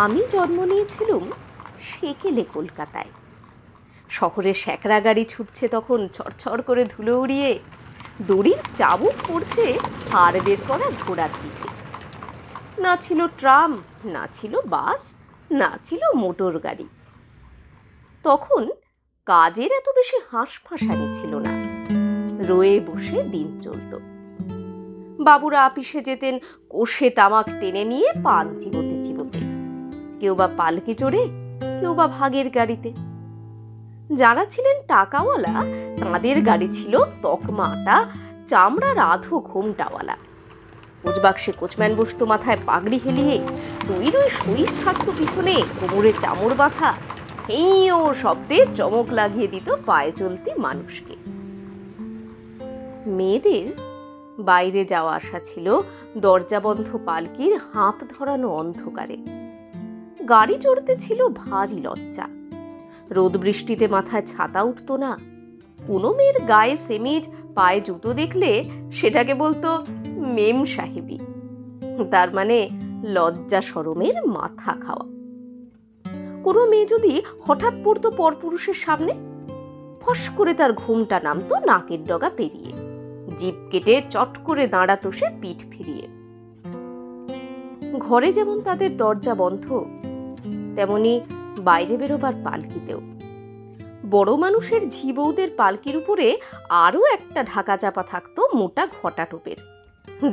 আমি জন্ম নিয়েছিলুম সেকেলে কলকাতায়। শহরে স্যাকরা গাড়ি ছুটছে তখন ছড়ছড় করে ধুলো উড়িয়ে, দড়ির চাবুক পড়ছে হাড় বের করা ঘোড়ার দিকে। না ছিল ট্রাম, না ছিল বাস, না ছিল মোটর গাড়ি। তখন কাজের এত বেশি হাঁসফাঁসানি ছিল না, রয়ে বসে দিন চলত। বাবুরা আপিসে যেতেন কোষে তামাক টেনে নিয়ে পান চিবোতে চিবোতে, কেউ বা পালকি চড়ে, কেউ বা ভাগের গাড়িতে। যারা ছিলেন টাকাওয়ালা তাঁদের গাড়ি ছিল তকমা আটা, চামড়ার আধো ঘোমটাওয়ালা। কোচবাক্সে কোচম্যান বসত মাথায় পাগড়ি হেলিয়ে, দুই দুই সইস থাকতো পিছনে, কোমরে চামড় বাঁধা, হেইও শব্দে চমক লাগিয়ে দিত পায়ে চলতি মানুষকে। মেয়েদের বাইরে যাওয়া আসা ছিল দরজাবন্ধ পালকির হাঁপ ধরানো অন্ধকারে। গাড়ি চড়তে ছিল ভারী লজ্জা। রোদ বৃষ্টিতে মাথায় ছাতা উঠত না। কোনো মেয়ের গায়ে সেমিজ, পায়ে জুতো দেখলে সেটাকে বলতো মেম সাহেবী, তার মানে লজ্জা শরমের মাথা খাওয়া। কোনো মেয়ে যদি হঠাৎ পড়তো পরপুরুষের সামনে, ফস করে তার ঘুমটা নামতো নাকের ডগা পেরিয়ে, জিভ কেটে চট করে দাঁড়াতো সে পিঠ ফিরিয়ে। ঘরে যেমন তাদের দরজা বন্ধ, তেমনি বাইরে বেরোবার পালকিতেও। বড় মানুষের ঝি বউদের পালকির উপরে আরও একটা ঢাকা চাপা থাকতো মোটা ঘটা টোপের,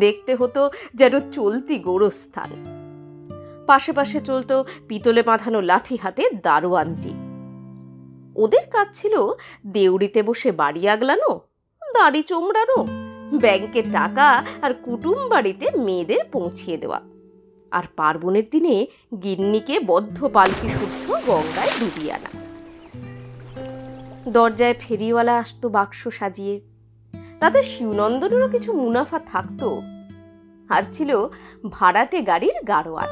দেখতে হতো যেন চলতি গোরস্থান। পাশে পাশে চলতো পিতলে বাঁধানো লাঠি হাতে দারোয়ানজি। ওদের কাজ ছিল দেউড়িতে বসে বাড়ি আগলানো, দাড়ি চোমড়ানো, ব্যাংকের টাকা আর কুটুম বাড়িতে মেয়েদের পৌঁছিয়ে দেওয়া, আর পার্বণের দিনে গিন্নিকে বদ্ধ পালকি শুদ্ধ গঙ্গায় ডুবিয়ে আনা। দরজায় ফেরিওয়ালা আসতো বাক্স সাজিয়ে, তাদের শিবনন্দনেরও কিছু মুনাফা থাকতো। আর ছিল ভাড়াটে গাড়ির গাড়োয়ান।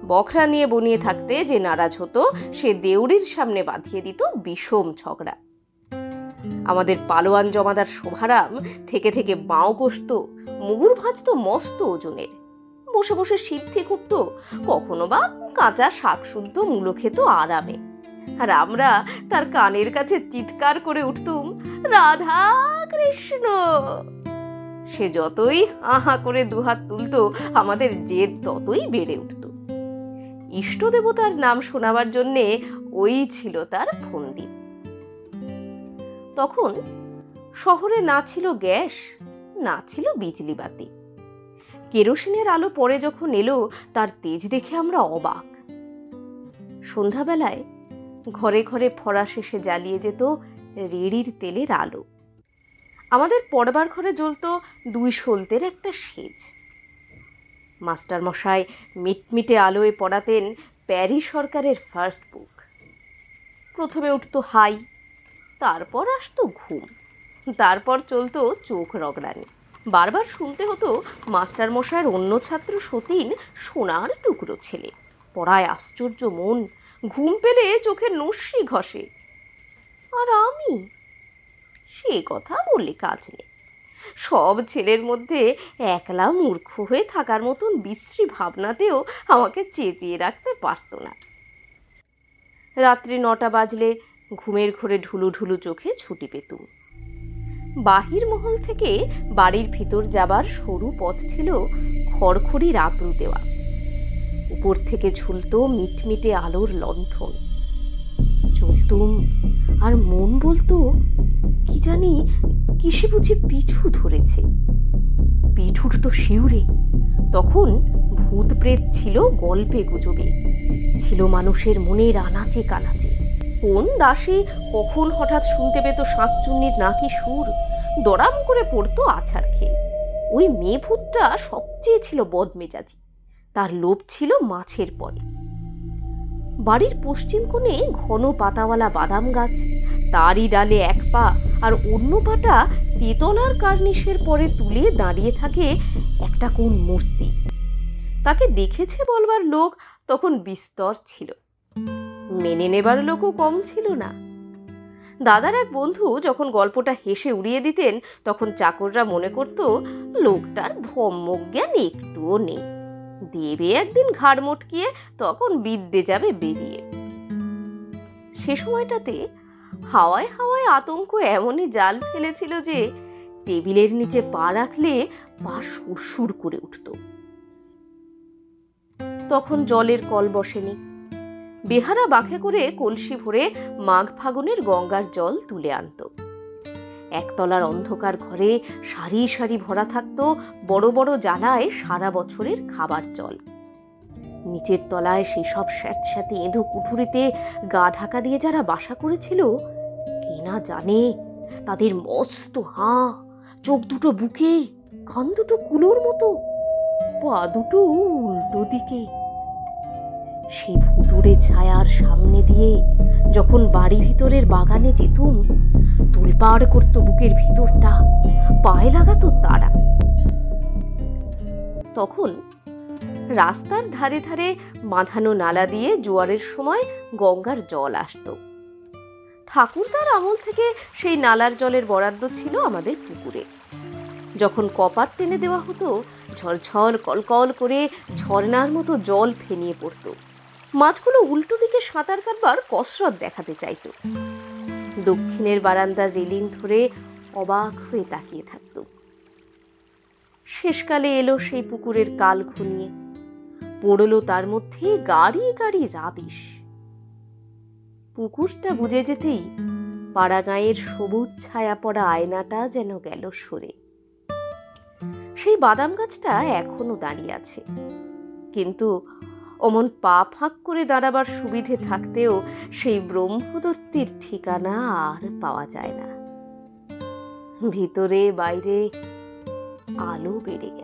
বখরা নিয়ে বনিয়ে থাকতে যে নারাজ হতো, সে দেউড়ির সামনে বাঁধিয়ে দিত বিষম ঝগড়া। আমাদের পালোয়ান জমাদার শোভারাম থেকে থেকে বাঁও কষত, মুগুর ভাজতো মস্ত ওজনের, বসে বসে সিদ্ধি করতো, কখনো বা কাঁচা শাক শুদ্ধ মূলো খেত আরামে। আর আমরা তার কানের কাছে চিৎকার করে উঠতুম, রাধা কৃষ্ণ। সে যতই আহা করে দুহাত তুলতো, আমাদের জেদ ততই বেড়ে উঠত। ইষ্ট দেবতার নাম শোনাবার জন্যে ওই ছিল তার ফন্দি। তখন শহরে না ছিল গ্যাস, না ছিল বিজলি বাতি। কেরোসিনের আলো পরে যখন এলো, তার তেজ দেখে আমরা অবাক। সন্ধ্যাবেলায় ঘরে ঘরে ফরাস এসে জ্বালিয়ে যেত রেড়ির তেলের আলো। আমাদের পড়বার ঘরে জ্বলত 2 সলতের একটা সেজ। মাস্টার মশাই মিটমিটে আলোয় পড়াতেন প্যারি সরকারের ফার্স্ট বুক। প্রথমে উঠতো হাই, তারপর আসতো ঘুম, তারপর চলতো চোখ রগড়ানি। বারবার শুনতে হতো মাস্টার মশাইয়ের অন্য ছাত্র সতীন সোনার টুকরো ছেলে, পড়ায় আশ্চর্য মন, ঘুম পেলে চোখের নস্যি ঘষে। আর আমি, সে কথা বলে কাজ নেই। সব ছেলের মধ্যে একলা মূর্খ হয়ে থাকার মতন বিশ্রী ভাবনাতেও আমাকে চেতিয়ে রাখতে পারত না। রাত্রি 9টা বাজলে ঘুমের ঘোরে ঢুলু ঢুলু চোখে ছুটি পেতুম। বাহির মহল থেকে বাড়ির ভিতর যাবার সরু পথ ছিল খড়খড়ির আবরু দেওয়া। উপর থেকে ঝুলতো মিটমিটে আলোর লণ্ঠন। চলতুম আর মন বলতো, কি জানি কিসে বুঝি পিছু ধরেছে। পিঠ উঠত শিউরে। তখন ভূত প্রেত ছিল গল্পে গুজবে, ছিল মানুষের মনের আনাচে কানাচে। কোন দাসী কখন হঠাৎ শুনতে পেত শাঁকচুন্নির নাকি সুর, দড়াম করে পড়তো আছাড় খেয়ে। ওই মেয়ে ভূতটা সবচেয়ে ছিল বদমেজাজি, তার লোভ ছিল মাছের পরে। বাড়ির পশ্চিম কোণে ঘন পাতাওয়ালা বাদাম গাছ, তারই ডালে এক পা আর অন্য পাটা তেতলার কার্নিশের পরে তুলে দাঁড়িয়ে থাকে একটা কোন মূর্তি। তাকে দেখেছে বলবার লোক তখন বিস্তর ছিল, মেনে নেবার লোকও কম ছিল না। দাদার এক বন্ধু যখন গল্পটা হেসে উড়িয়ে দিতেন, তখন চাকররা মনে করত লোকটার ধম্মজ্ঞান একটুও নেই। দেবে একদিন ঘাড় মটকিয়ে, তখন বিদ্যে যাবে বেরিয়ে। সে সময়টাতে হাওয়ায় হাওয়ায় আতঙ্ক এমনই জাল ফেলেছিল যে টেবিলের নিচে পা রাখলে পা সুরসুর করে উঠত। তখন জলের কল বসেনি। বেহারা বাঁকে করে কলসি ভরে মাঘ ফাগুনের গঙ্গার জল তুলে আনত। একতলার অন্ধকার ঘরে সারি সারি ভরা থাকতো বড় বড় জালায় সারা বছরের খাবার জল। নিচের তলায় সেই সব স্যাঁতস্যাঁতে এঁধো কুঠুরিতে গা ঢাকা দিয়ে যারা বাসা করেছিল, কে না জানে তাদের মস্ত হাঁ, চোখ দুটো বুকে, কান দুটো কুলোর মতো, পা দুটো উল্টো দিকে। সেই ভুতুড়ে ছায়ার সামনে দিয়ে যখন বাড়ি ভিতরের বাগানে যেতুম, তোলপাড় করতো বুকের ভিতরটা, পায়ে লাগাতো তারা। তখন রাস্তার ধারে ধারে বাঁধানো নালা দিয়ে জোয়ারের সময় গঙ্গার জল আসতো। ঠাকুরদার আমল থেকে সেই নালার জলের বরাদ্দ ছিল আমাদের পুকুরে। যখন কপার টেনে দেওয়া হতো, ঝলঝল কলকল করে ঝর্ণার মতো জল ফেনিয়ে পড়তো। মাছগুলো উল্টো দিকে সাঁতার কাটবার কসরত দেখাতে চাইতো। দক্ষিণের বারান্দার রেলিং ধরে অবাক হয়ে তাকিয়ে থাকতো। শেষকালে এলো সেই পুকুরের কাল ঘনিয়ে, পড়লো তার মধ্যে গাড়ি গাড়ি রাবিশ। পুকুরটা বুঝে যেতেই পাড়া গাঁয়ের সবুজ ছায়া পড়া আয়নাটা যেন গেল সরে। সেই বাদাম গাছটা এখনো দাঁড়িয়ে আছে, কিন্তু অমন পা ফাঁক করে দাঁড়াবার সুবিধে থাকতেও সেই ব্রহ্মদত্তির ঠিকানা আর পাওয়া যায় না। ভিতরে বাইরে আলো বেড়ে গেছে।